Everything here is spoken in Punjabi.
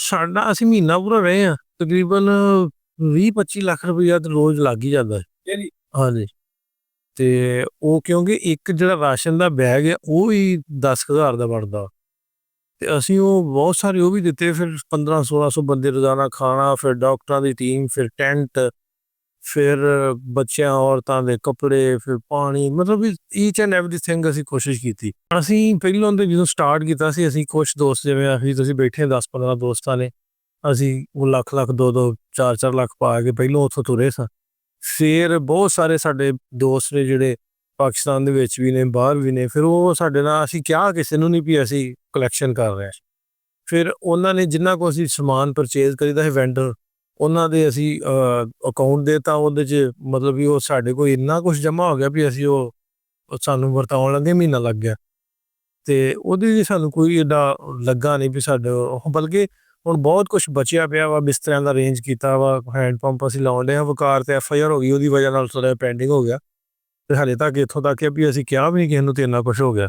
ਸਾਡਾ ਅਸੀਂ ਮਹੀਨਾ ਪੂਰਾ ਰਹੇ ਹਾਂ, ਤਕਰੀਬਨ 20-25 ਲੱਖ ਰੁਪਈਆ ਤਾਂ ਰੋਜ਼ ਲੱਗ ਹੀ ਜਾਂਦਾ ਹੈ। ਹਾਂਜੀ, ਤੇ ਉਹ ਕਿਉਂਕਿ ਇੱਕ ਜਿਹੜਾ ਰਾਸ਼ਨ ਦਾ ਬੈਗ ਹੈ ਉਹ ਵੀ 10,000 ਦਾ ਬਣਦਾ, ਤੇ ਅਸੀਂ ਉਹ ਬਹੁਤ ਸਾਰੇ ਉਹ ਵੀ ਦਿੱਤੇ। ਫਿਰ 1500-1600 ਬੰਦੇ ਰੋਜ਼ਾਨਾ ਖਾਣਾ, ਫਿਰ ਡਾਕਟਰਾਂ ਦੀ ਟੀਮ, ਫਿਰ ਟੈਂਟ, ਫਿਰ ਬੱਚਿਆਂ ਔਰਤਾਂ ਦੇ ਕੱਪੜੇ, ਫਿਰ ਪਾਣੀ, ਮਤਲਬ ਈਚ ਐਂਡ ਐਵਰੀਥਿੰਗ ਅਸੀਂ ਕੋਸ਼ਿਸ਼ ਕੀਤੀ। ਅਸੀਂ ਪਹਿਲਾਂ ਤਾਂ ਜਦੋਂ ਸਟਾਰਟ ਕੀਤਾ ਸੀ, ਅਸੀਂ ਕੁਛ ਦੋਸਤ ਜਿਵੇਂ ਅਸੀਂ ਤੁਸੀਂ ਬੈਠੇ 10-15 ਦੋਸਤਾਂ ਨੇ, ਅਸੀਂ ਉਹ ਲੱਖ 2-2 4-4 ਲੱਖ ਪਾ ਕੇ ਪਹਿਲੋਂ ਉੱਥੋਂ ਤੁਰੇ ਸਾਂ। ਫਿਰ ਬਹੁਤ ਸਾਰੇ ਸਾਡੇ ਦੋਸਤ ਨੇ ਜਿਹੜੇ ਪਾਕਿਸਤਾਨ ਦੇ ਵਿੱਚ ਵੀ ਨੇ, ਬਾਹਰ ਵੀ ਨੇ, ਫਿਰ ਉਹ ਸਾਡੇ ਨਾਲ, ਅਸੀਂ ਕਿਹਾ ਕਿਸੇ ਨੂੰ ਨਹੀਂ ਵੀ ਅਸੀਂ ਕਲੈਕਸ਼ਨ ਕਰ ਰਹੇ। ਫਿਰ ਉਹਨਾਂ ਨੇ ਜਿਨ੍ਹਾਂ ਕੋਲ ਅਸੀਂ ਸਮਾਨ ਪਰਚੇਜ਼ ਕਰੀਦਾ ਸੀ ਵੈਂਡਰ, ਉਹਨਾਂ ਦੇ ਅਸੀਂ ਅਕਾਊਂਟ ਦੇਤਾ, ਉਹਦੇ 'ਚ ਮਤਲਬ ਵੀ ਉਹ ਸਾਡੇ ਕੋਲ ਇੰਨਾ ਕੁਛ ਜਮ੍ਹਾਂ ਹੋ ਗਿਆ ਵੀ ਅਸੀਂ ਉਹ ਸਾਨੂੰ ਵਰਤਾਉਣ ਲੱਗੇ ਮਹੀਨਾ ਲੱਗ ਗਿਆ, ਤੇ ਉਹਦੇ 'ਚ ਸਾਨੂੰ ਕੋਈ ਐਡਾ ਲੱਗਾ ਨਹੀਂ ਵੀ ਸਾਡੇ ਉਹ, ਬਲਕਿ ਹੁਣ ਬਹੁਤ ਕੁਛ ਬਚਿਆ ਪਿਆ ਵਾ। ਬਿਸਤਰਿਆਂ ਦਾ ਅਰੇਂਜ ਕੀਤਾ ਵਾ, ਹੈਂਡ ਪੰਪ ਅਸੀਂ ਲਾਉਣ ਡਏ ਹਾਂ। ਵਕਾਰ ਤੇ FIR ਹੋ ਗਈ, ਉਹਦੀ ਵਜ੍ਹਾ ਨਾਲ ਥੋੜ੍ਹਾ ਪੈਂਡਿੰਗ ਹੋ ਗਿਆ, ਤੇ ਹਾਲੇ ਤੱਕ ਇੱਥੋਂ ਤੱਕ ਹੈ ਵੀ ਅਸੀਂ ਕਿਹਾ ਵੀ ਨਹੀਂ ਕਿਸੇ ਨੂੰ ਤੇ ਇੰਨਾ ਕੁਛ ਹੋ ਗਿਆ।